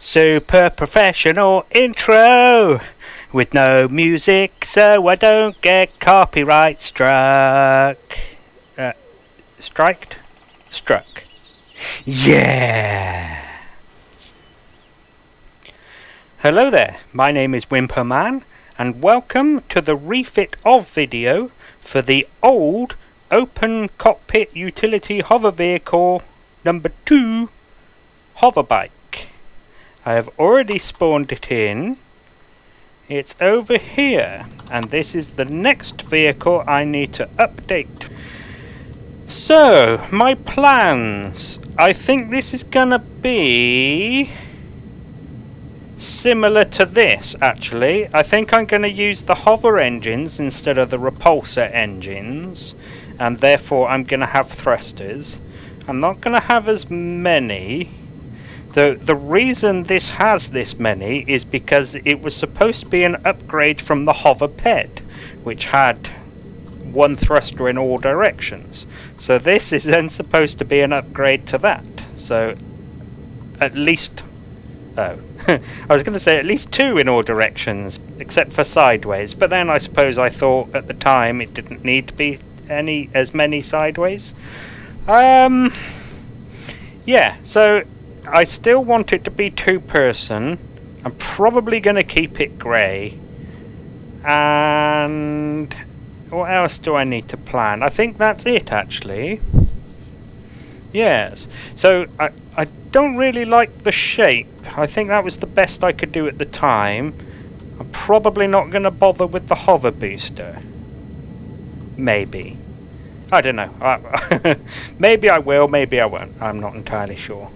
Super professional intro with no music so I don't get copyright struck. Struck. Yeah! Hello there, my name is Whimperman and welcome to the refit of video for the old Open-Cockpit utility hover vehicle number 2 HoverBike. I have already spawned it in. It's over here, and this is the next vehicle I need to update. So, my plans. I think this is gonna be similar to this, actually. I think I'm gonna use the hover engines instead of the repulsor engines, and therefore I'm gonna have thrusters. I'm not gonna have as many. The reason this has this many is because it was supposed to be an upgrade from the HoverBik, which had one thruster in all directions. So this is then supposed to be an upgrade to that. So at least... oh, I was going to say at least 2 in all directions, except for sideways. But then I suppose I thought at the time it didn't need to be as many sideways. Yeah, so... I still want it to be 2-person. I'm probably going to keep it grey. And what else do I need to plan? I think that's it, actually. Yes. So I don't really like the shape. I think that was the best I could do at the time. I'm probably not going to bother with the hover booster. Maybe. I don't know. Maybe I will, maybe I won't. I'm not entirely sure.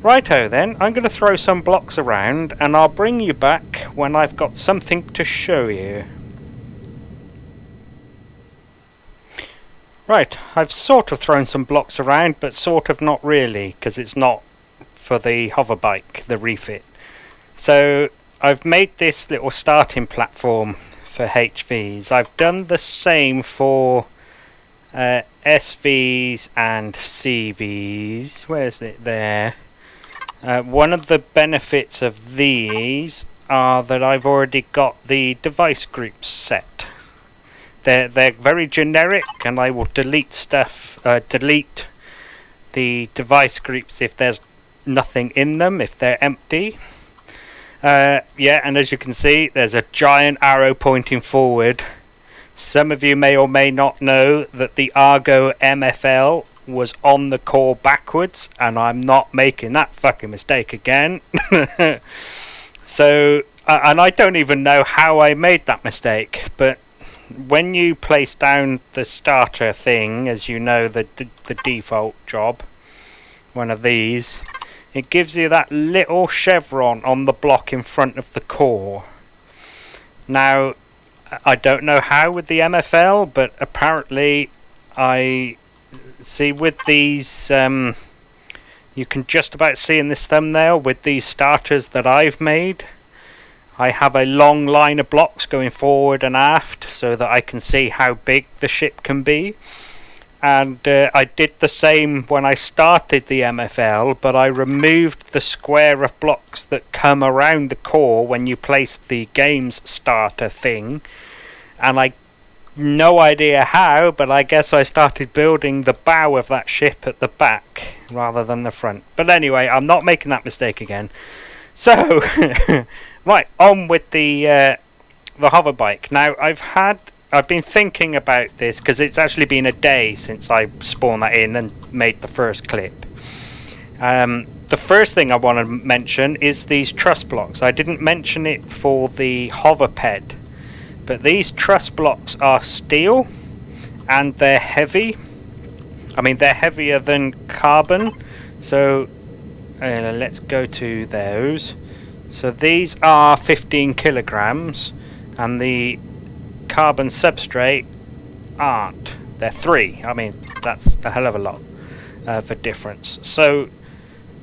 Righto then, I'm going to throw some blocks around and I'll bring you back when I've got something to show you. Right, I've sort of thrown some blocks around, but sort of not really, because it's not for the HoverBike, the refit. So I've made this little starting platform for HVs. I've done the same for SVs and CVs. Where's it there? One of the benefits of these are that I've already got the device groups set. They're very generic, and I will delete stuff, delete the device groups if there's nothing in them, if they're empty. Yeah, and as you can see, there's a giant arrow pointing forward. Some of you may or may not know that the Argo MFL was on the core backwards, and I'm not making that fucking mistake again. So, and I don't even know how I made that mistake, but when you place down the starter thing, as you know, the default job, one of these, it gives you that little chevron on the block in front of the core. Now, I don't know how with the MFL, but apparently I see with these, you can just about see in this thumbnail with these starters that I've made, I have a long line of blocks going forward and aft so that I can see how big the ship can be. And I did the same when I started the MFL, but I removed the square of blocks that come around the core when you place the games starter thing, and I no idea how, but I guess I started building the bow of that ship at the back rather than the front. But anyway, I'm not making that mistake again. So, right, on with the HoverBike. Now, I've been thinking about this because it's actually been a day since I spawned that in and made the first clip. The first thing I want to mention is these truss blocks. I didn't mention it for the HoverPed, but these truss blocks are steel and they're heavy. I mean, they're heavier than carbon. So let's go to those. So these are 15 kilograms and the carbon substrate aren't. They're 3. I mean, that's a hell of a lot of a difference. So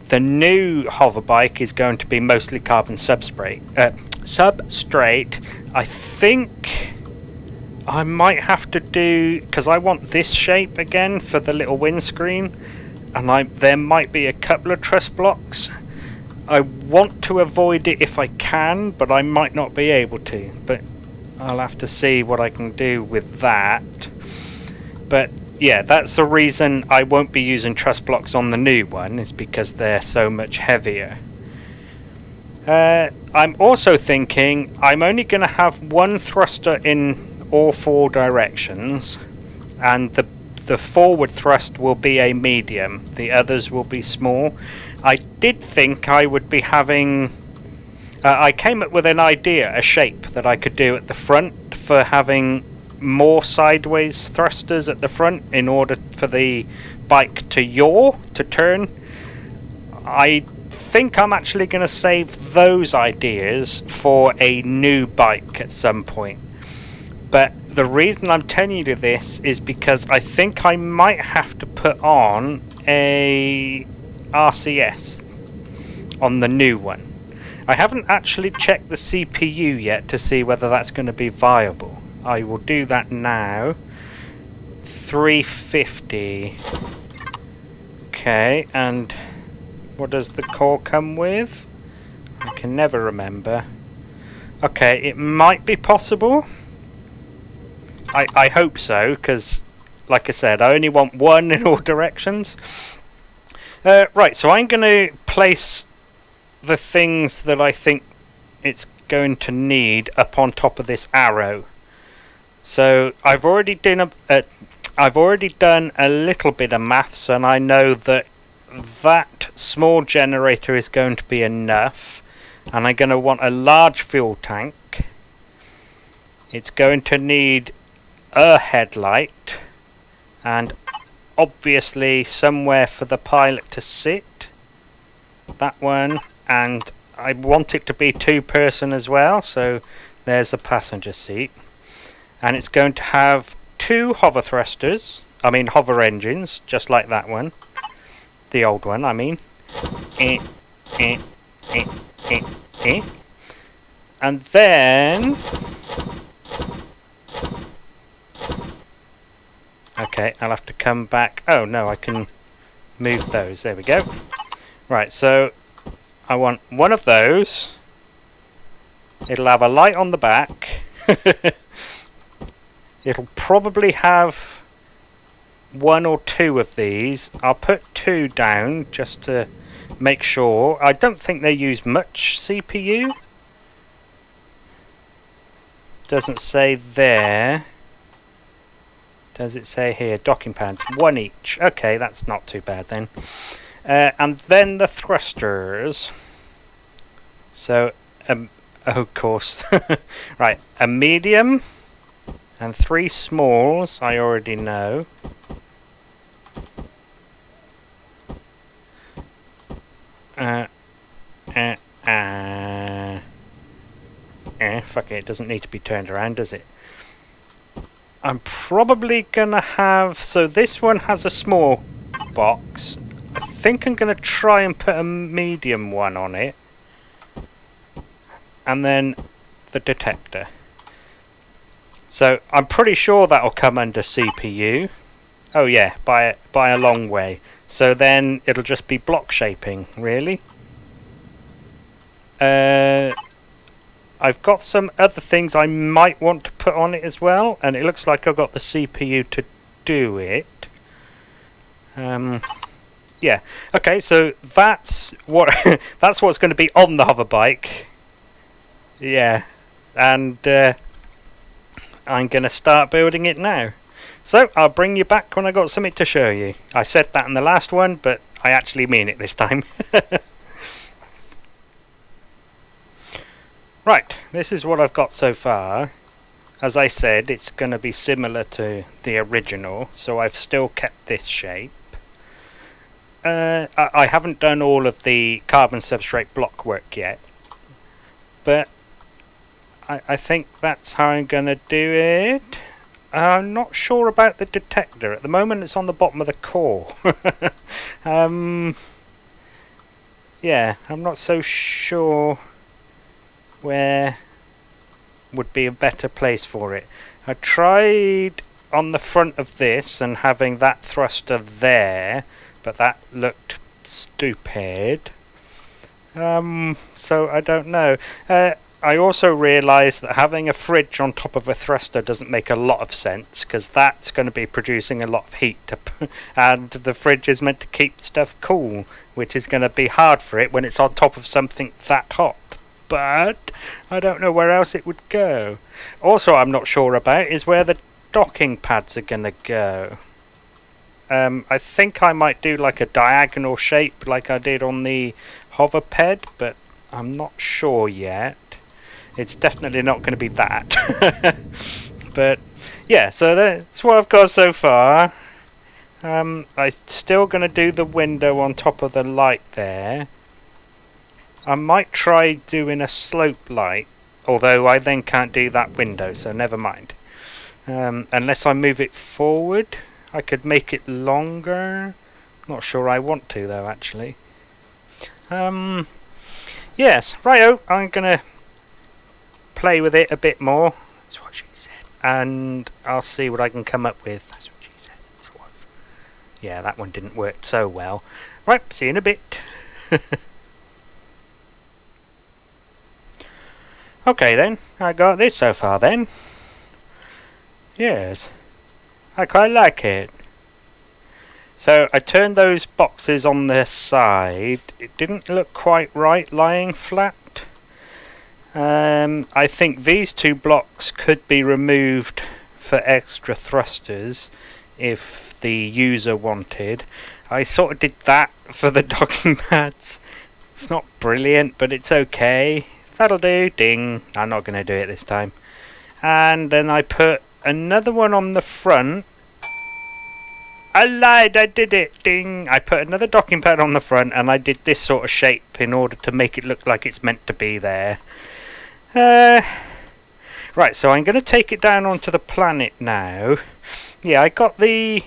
the new HoverBike is going to be mostly carbon substrate. I think I might have to do, because I want this shape again for the little windscreen, and there might be a couple of truss blocks. I want to avoid it if I can, but I might not be able to. But I'll have to see what I can do with that. But yeah, that's the reason I won't be using truss blocks on the new one, is because they're so much heavier. I'm also thinking I'm only going to have one thruster in all 4 directions, and the forward thrust will be a medium, the others will be small. I did think I would be having... I came up with an idea, a shape that I could do at the front for having more sideways thrusters at the front in order for the bike to yaw, to turn. I think I'm actually going to save those ideas for a new bike at some point. But the reason I'm telling you this is because I think I might have to put on a RCS on the new one. I haven't actually checked the CPU yet to see whether that's going to be viable. I will do that now. 350. Okay, and what does the core come with? I can never remember. Okay, it might be possible. I hope so, because, like I said, I only want one in all directions. Right, so I'm going to place the things that I think it's going to need up on top of this arrow. So I've already done a little bit of maths, and I know that that small generator is going to be enough, and I'm going to want a large fuel tank. It's going to need a headlight, and obviously somewhere for the pilot to sit. That one, and I want it to be 2-person as well, so there's a passenger seat. And it's going to have 2 hover thrusters, hover engines, just like that one. The old one, I mean. And then... Okay, I'll have to come back. Oh no, I can move those. There we go. Right, so I want one of those. It'll have a light on the back. It'll probably have 1 or 2 of these. I'll put 2 down just to make sure. I don't think they use much CPU. Doesn't say there. Does it say here? Docking pads. 1 each. Okay, that's not too bad then. And then the thrusters. So, oh, of course. Right, a medium and 3 smalls, I already know. Fuck it, it doesn't need to be turned around, does it? I'm probably gonna have... So this one has a small box. I think I'm gonna try and put a medium one on it. And then the detector. So I'm pretty sure that'll come under CPU. Oh yeah, by a long way. So then it'll just be block shaping, really. I've got some other things I might want to put on it as well, and it looks like I've got the CPU to do it. Yeah. Okay, so that's what that's what's going to be on the HoverBike. Yeah, and I'm going to start building it now. So I'll bring you back when I got something to show you. I said that in the last one, but I actually mean it this time. Right, this is what I've got so far. As I said, it's going to be similar to the original, so I've still kept this shape. I haven't done all of the carbon substrate block work yet, but I think that's how I'm going to do it. I'm not sure about the detector. At the moment it's on the bottom of the core. Yeah, I'm not so sure where would be a better place for it. I tried on the front of this and having that thruster there, but that looked stupid. So I don't know. I also realised that having a fridge on top of a thruster doesn't make a lot of sense, because that's going to be producing a lot of heat, and the fridge is meant to keep stuff cool, which is going to be hard for it when it's on top of something that hot. But I don't know where else it would go. Also, I'm not sure about is where the docking pads are going to go. I think I might do like a diagonal shape like I did on the HoverBike, but I'm not sure yet. It's definitely not going to be that. But yeah, so that's what I've got so far. I'm still going to do the window on top of the light there. I might try doing a slope light, although I then can't do that window, so never mind. Unless I move it forward, I could make it longer. Not sure I want to though, actually. Yes, righto, I'm going to play with it a bit more. That's what she said. And I'll see what I can come up with. That's what she said. Sort of. Yeah, that one didn't work so well. Right, see you in a bit. Okay then, I got this so far then. Yes, I quite like it. So I turned those boxes on their side. It didn't look quite right lying flat. I think these two blocks could be removed for extra thrusters if the user wanted. I sort of did that for the docking pads. It's not brilliant, but it's okay. That'll do. Ding. I'm not going to do it this time. And then I put another one on the front. I lied, I did it. Ding. I put another docking pad on the front and I did this sort of shape in order to make it look like it's meant to be there. Right, so I'm going to take it down onto the planet now. Yeah, I got the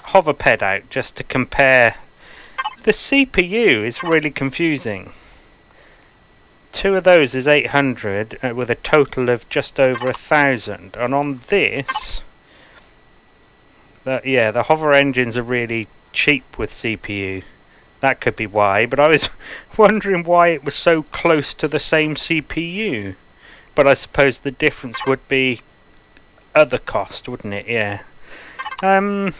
HoverBike out just to compare. The CPU is really confusing. Two of those is 800 with a total of just over 1,000, and on this, the hover engines are really cheap with CPU. That could be why, but I was wondering why it was so close to the same CPU. But I suppose the difference would be other cost, wouldn't it? Yeah. So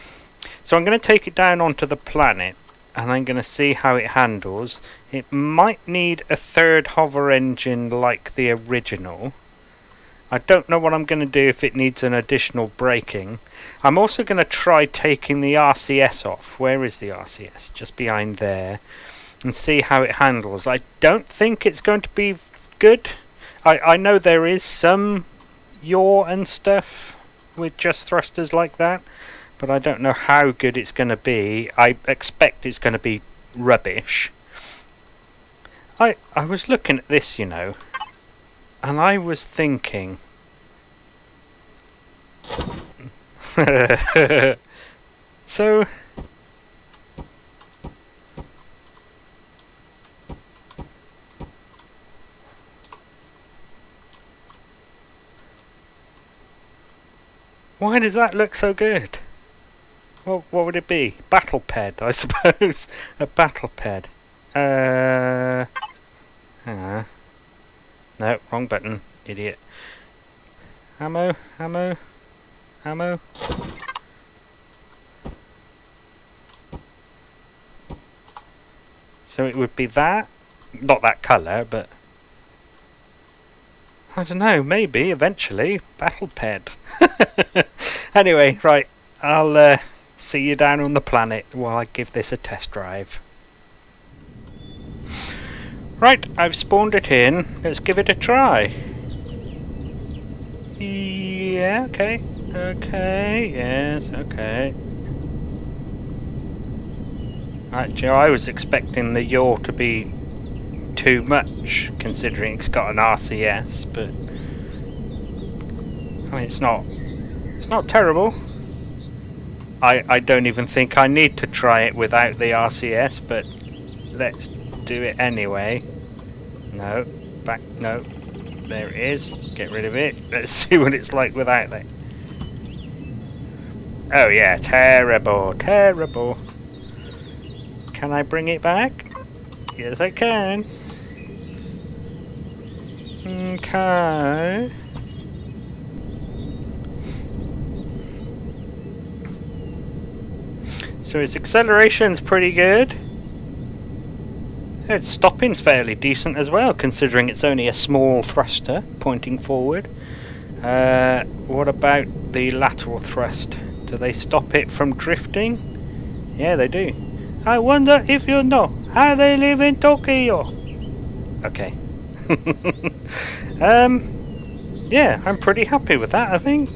I'm going to take it down onto the planet, and I'm going to see how it handles. It might need a third hover engine like the original. I don't know what I'm going to do if it needs an additional braking. I'm also going to try taking the RCS off. Where is the RCS? Just behind there. And see how it handles. I don't think it's going to be good. I know there is some yaw and stuff with just thrusters like that. But I don't know how good it's going to be. I expect it's going to be rubbish. I was looking at this, you know. And I was thinking, so why does that look so good? Well, what would it be? BattlePed, I suppose. A BattlePed. Hang on. No, wrong button, idiot. Ammo. So it would be that, not that colour, but I don't know, maybe eventually BattlePed. Anyway, right, I'll see you down on the planet while I give this a test drive. Right, I've spawned it in. Let's give it a try. Yeah, okay. Okay, yes, okay. Actually, I was expecting the yaw to be too much, considering it's got an RCS, but I mean, it's not terrible. I don't even think I need to try it without the RCS, but let's do it anyway. No, back, no, there it is. Get rid of it. Let's see what it's like without that. Oh yeah, terrible, terrible. Can I bring it back? Yes, I can. Okay. So its acceleration's pretty good. Its stopping's fairly decent as well, considering it's only a small thruster pointing forward. What about the lateral thrust? Do they stop it from drifting? Yeah, they do. I wonder if you know how they live in Tokyo. Okay. Yeah, I'm pretty happy with that, I think.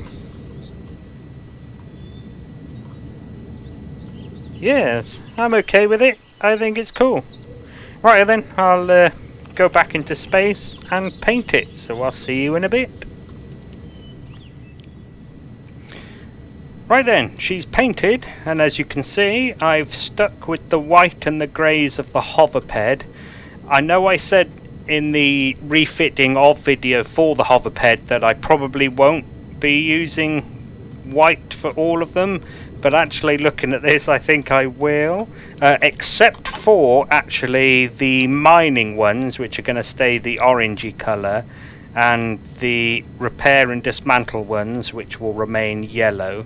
Yes, I'm okay with it. I think it's cool. Right then, I'll go back into space and paint it, so I'll see you in a bit. Right then, she's painted, and as you can see, I've stuck with the white and the greys of the HoverPed. I know I said in the refitting of video for the HoverPed that I probably won't be using white for all of them, but actually looking at this I think I will, except for actually the mining ones, which are going to stay the orangey colour, and the repair and dismantle ones, which will remain yellow.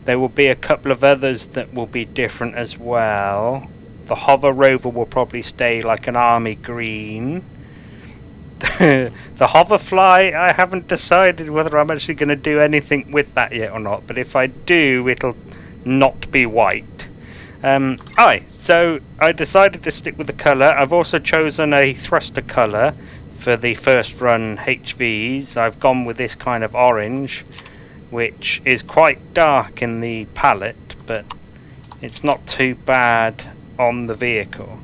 There will be a couple of others that will be different as well. The hover rover will probably stay like an army green. The hoverfly, I haven't decided whether I'm actually going to do anything with that yet or not, but if I do, it'll not be white. So I decided to stick with the colour. I've also chosen a thruster colour for the first run HVs. I've gone with this kind of orange, which is quite dark in the palette, but it's not too bad on the vehicle.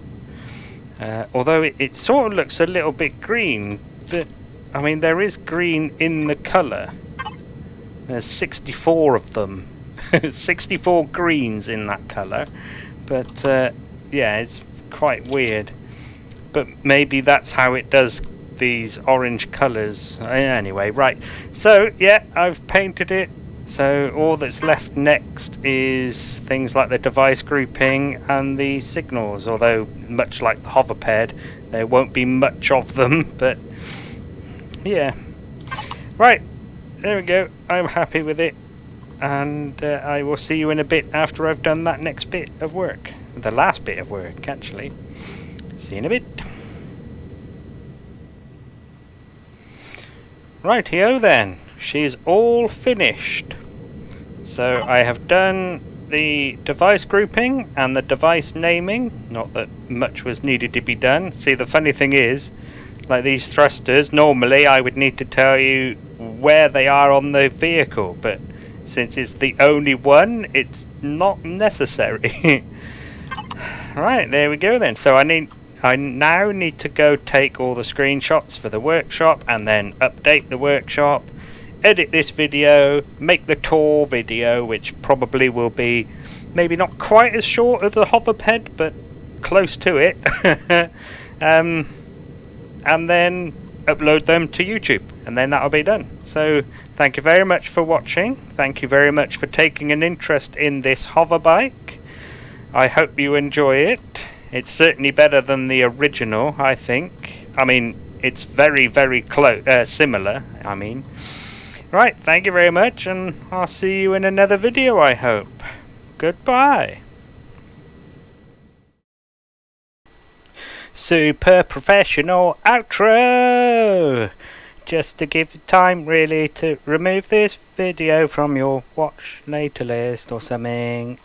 Although it sort of looks a little bit green. I mean, there is green in the colour. There's 64 of them. 64 greens in that colour. But yeah, it's quite weird. But maybe that's how it does these orange colours. Anyway, right. So, yeah, I've painted it. So all that's left next is things like the device grouping and the signals, although much like the HoverPed, there won't be much of them, but yeah. Right, there we go. I'm happy with it, and I will see you in a bit after I've done that next bit of work. The last bit of work, actually. See you in a bit. Rightio then. She's all finished. So I have done the device grouping and the device naming. Not that much was needed to be done. See, the funny thing is, like these thrusters, normally I would need to tell you where they are on the vehicle, but since it's the only one, it's not necessary. Right, there we go then. So I now need to go take all the screenshots for the workshop and then update the workshop, edit this video, make the tour video, which probably will be maybe not quite as short as the HoverPed, but close to it, and then upload them to YouTube, and then that'll be done. So thank you very much for watching. Thank you very much for taking an interest in this HoverBike. I hope you enjoy it. It's certainly better than the original, I think. I mean, it's very, very close, similar, I mean. Right, thank you very much, and I'll see you in another video, I hope. Goodbye. Super professional outro! Just to give you time, really, to remove this video from your watch later list or something.